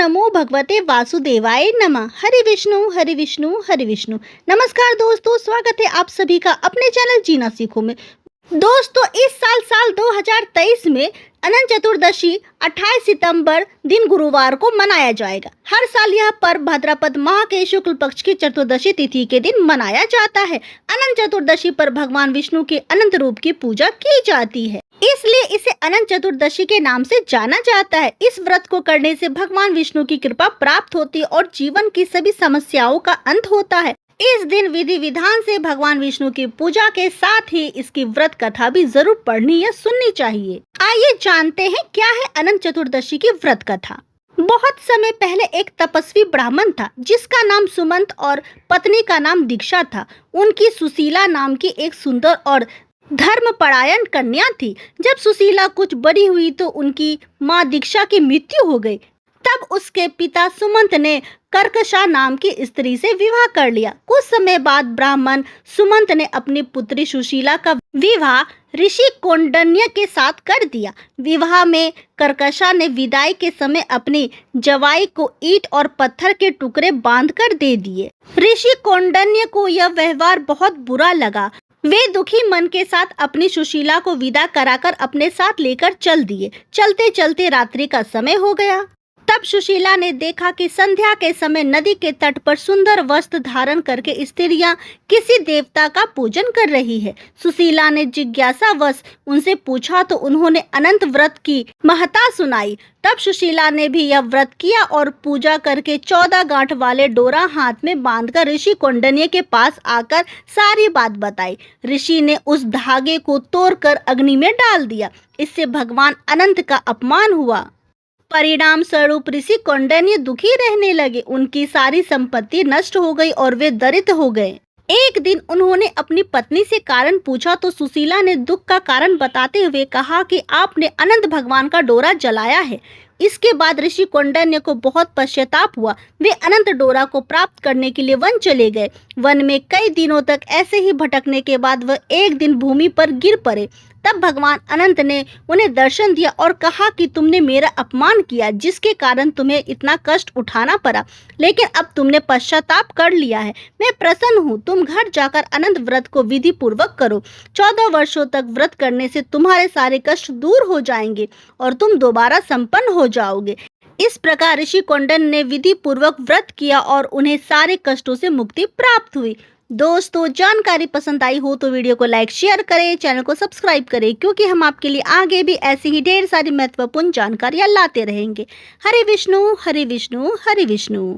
नमो भगवते वासुदेवाय नमः। हरि विष्णु हरि विष्णु हरि विष्णु। नमस्कार दोस्तों, स्वागत है आप सभी का अपने चैनल जीना सीखो में। दोस्तों, इस साल 2023 में अनंत चतुर्दशी 28 सितंबर दिन गुरुवार को मनाया जाएगा। हर साल यह पर्व भाद्रपद माह के शुक्ल पक्ष की चतुर्दशी तिथि के दिन मनाया जाता है। अनंत चतुर्दशी पर भगवान विष्णु के अनंत रूप की पूजा की जाती है, इसलिए इसे अनंत चतुर्दशी के नाम से जाना जाता है। इस व्रत को करने से भगवान विष्णु की कृपा प्राप्त होती है और जीवन की सभी समस्याओं का अंत होता है। इस दिन विधि विधान से भगवान विष्णु की पूजा के साथ ही इसकी व्रत कथा भी जरूर पढ़नी या सुननी चाहिए। आइए जानते हैं क्या है अनंत चतुर्दशी की व्रत कथा। बहुत समय पहले एक तपस्वी ब्राह्मण था जिसका नाम सुमंत और पत्नी का नाम दीक्षा था। उनकी सुशीला नाम की एक सुंदर और धर्मपरायण कन्या थी। जब सुशीला कुछ बड़ी हुई तो उनकी माँ दीक्षा की मृत्यु हो गई। तब उसके पिता सुमंत ने कर्कशा नाम की स्त्री से विवाह कर लिया। कुछ समय बाद ब्राह्मण सुमंत ने अपनी पुत्री सुशीला का विवाह ऋषि कौंडिन्य के साथ कर दिया। विवाह में कर्कशा ने विदाई के समय अपनी जवाई को ईंट और पत्थर के टुकड़े बांधकर दे दिए। ऋषि कौंडिन्य को यह व्यवहार बहुत बुरा लगा। वे दुखी मन के साथ अपनी सुशीला को विदा कराकर अपने साथ लेकर चल दिए। चलते चलते रात्रि का समय हो गया। तब सुशीला ने देखा कि संध्या के समय नदी के तट पर सुंदर वस्त्र धारण करके स्त्रियां किसी देवता का पूजन कर रही है। सुशीला ने जिज्ञासावश उनसे पूछा तो उन्होंने अनंत व्रत की महत्ता सुनाई। तब सुशीला ने भी यह व्रत किया और पूजा करके 14 गांठ वाले डोरा हाथ में बांधकर ऋषि कौंडिन्य के पास आकर सारी बात बताई। ऋषि ने उस धागे को तोड़कर अग्नि में डाल दिया। इससे भगवान अनंत का अपमान हुआ। परिणाम स्वरूप ऋषि कौंडिन्य दुखी रहने लगे। उनकी सारी संपत्ति नष्ट हो गई और वे दरिद्र हो गए। एक दिन उन्होंने अपनी पत्नी से कारण पूछा तो सुशीला ने दुख का कारण बताते हुए कहा कि आपने अनंत भगवान का डोरा जलाया है। इसके बाद ऋषि कौंडिन्य को बहुत पश्चाताप हुआ। वे अनंत डोरा को प्राप्त करने के लिए वन चले गए। वन में कई दिनों तक ऐसे ही भटकने के बाद वह एक दिन भूमि पर गिर पड़े। तब भगवान अनंत ने उन्हें दर्शन दिया और कहा कि तुमने मेरा अपमान किया, जिसके कारण तुम्हें इतना कष्ट उठाना पड़ा, लेकिन अब तुमने पश्चाताप कर लिया है। मैं प्रसन्न हूँ। तुम घर जाकर अनंत व्रत को विधि पूर्वक करो। 14 वर्षों तक व्रत करने से तुम्हारे सारे कष्ट दूर हो जाएंगे और तुम दोबारा संपन्न हो जाओगे। इस प्रकार ऋषि कौंडिन्य ने विधि पूर्वक व्रत किया और उन्हें सारे कष्टों से मुक्ति प्राप्त हुई। दोस्तों, जानकारी पसंद आई हो तो वीडियो को लाइक शेयर करें, चैनल को सब्सक्राइब करें, क्योंकि हम आपके लिए आगे भी ऐसी ही ढेर सारी महत्वपूर्ण जानकारियां लाते रहेंगे। हरे विष्णु हरे विष्णु हरे विष्णु।